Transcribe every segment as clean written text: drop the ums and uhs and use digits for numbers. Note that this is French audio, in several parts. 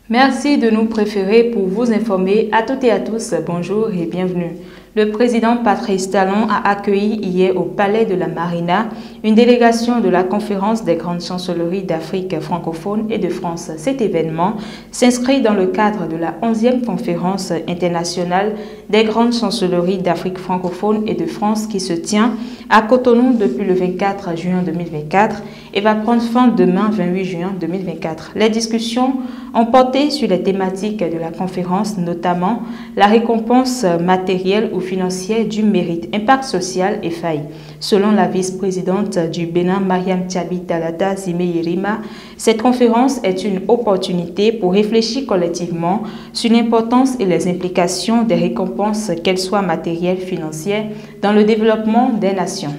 Merci de nous préférer pour vous informer. À toutes et à tous, bonjour et bienvenue. Le président Patrice Talon a accueilli hier au Palais de la Marina une délégation de la Conférence des grandes chancelleries d'Afrique francophone et de France. Cet événement s'inscrit dans le cadre de la 11e conférence internationale des grandes chancelleries d'Afrique francophone et de France qui se tient à Cotonou depuis le 24 juin 2024 et va prendre fin demain 28 juin 2024. Les discussions ont porté sur les thématiques de la conférence, notamment la récompense matérielle ou financière du mérite, impact social et failles. Selon la vice-présidente du Bénin, Mariam Tchabi Talata Zimé-Yerima, cette conférence est une opportunité pour réfléchir collectivement sur l'importance et les implications des récompenses, qu'elles soient matérielles, financières, dans le développement des nations.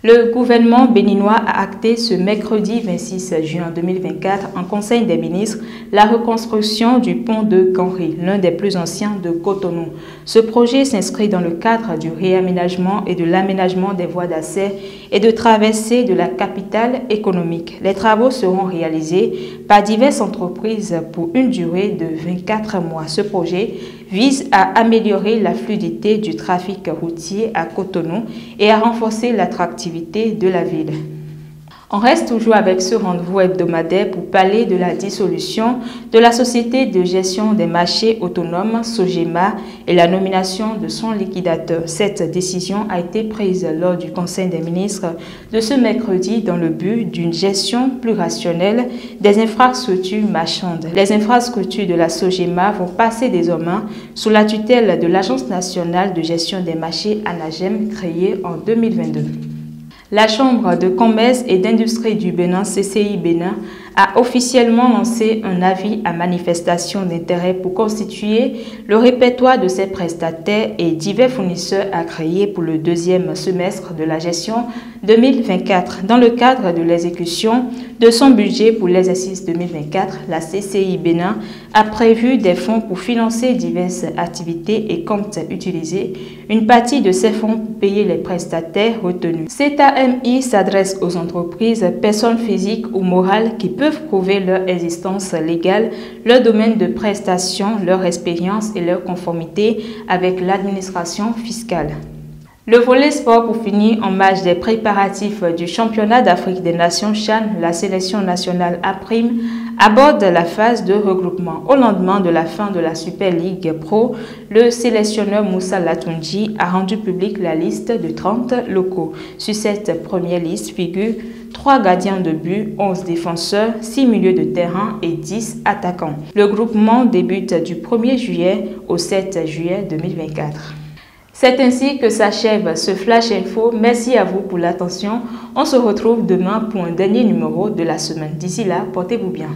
Le gouvernement béninois a acté ce mercredi 26 juin 2024 en Conseil des ministres la reconstruction du pont de Kanri, l'un des plus anciens de Cotonou. Ce projet s'inscrit dans le cadre du réaménagement et de l'aménagement des voies d'accès et de traversée de la capitale économique. Les travaux seront réalisés par diverses entreprises pour une durée de 24 mois. Ce projet vise à améliorer la fluidité du trafic routier à Cotonou et à renforcer l'attractivité de la ville. On reste toujours avec ce rendez-vous hebdomadaire pour parler de la dissolution de la Société de gestion des marchés autonomes, SOGEMA, et la nomination de son liquidateur. Cette décision a été prise lors du Conseil des ministres de ce mercredi dans le but d'une gestion plus rationnelle des infrastructures marchandes. Les infrastructures de la SOGEMA vont passer désormais sous la tutelle de l'Agence nationale de gestion des marchés ANAGEM, créée en 2022. La Chambre de commerce et d'industrie du Bénin, CCI Bénin, a officiellement lancé un avis à manifestation d'intérêt pour constituer le répertoire de ses prestataires et divers fournisseurs agréés pour le deuxième semestre de la gestion 2024. Dans le cadre de l'exécution de son budget pour l'exercice 2024, la CCI Bénin a prévu des fonds pour financer diverses activités et compte utiliser une partie de ces fonds pour payer les prestataires retenus. Cet AMI s'adresse aux entreprises, personnes physiques ou morales qui peuvent prouver leur existence légale, leur domaine de prestation, leur expérience et leur conformité avec l'administration fiscale. Le volet sport pour finir en marge des préparatifs du championnat d'Afrique des Nations CHAN, la sélection nationale A-Prime aborde la phase de regroupement. Au lendemain de la fin de la Super League Pro, le sélectionneur Moussa Latunji a rendu publique la liste de 30 locaux. Sur cette première liste figurent 3 gardiens de but, 11 défenseurs, 6 milieux de terrain et 10 attaquants. Le groupement débute du 1er juillet au 7 juillet 2024. C'est ainsi que s'achève ce Flash Info. Merci à vous pour l'attention. On se retrouve demain pour un dernier numéro de la semaine. D'ici là, portez-vous bien.